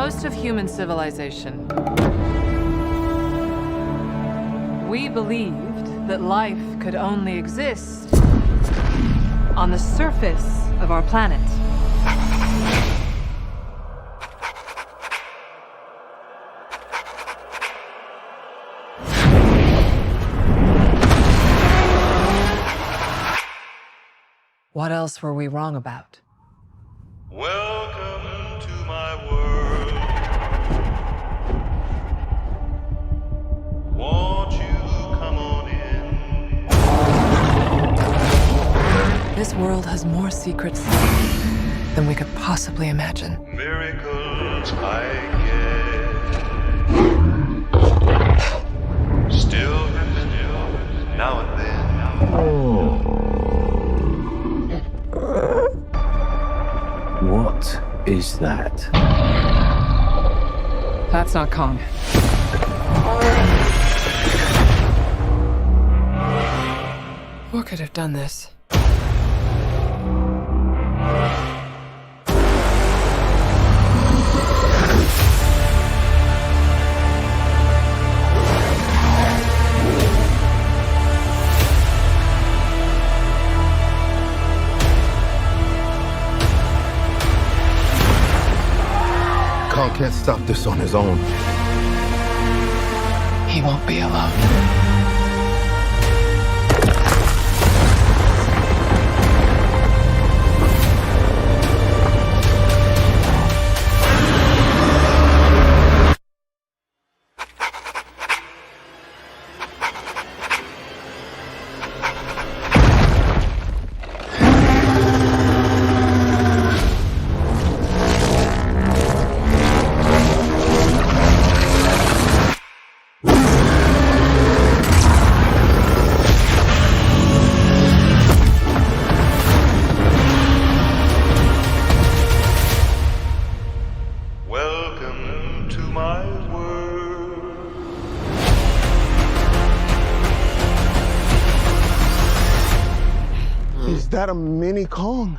most of human civilization, we believed that life could only exist on the surface of our planet. What else were we wrong about? Welcome to my world. Won't you come on in? This world has more secrets than we could possibly imagine. Miracles I get. Still happen now and then. What is that? That's not Kong. What could have done this? Kong can't stop this on his own. He won't be alone. Welcome to my world. Is that a mini Kong?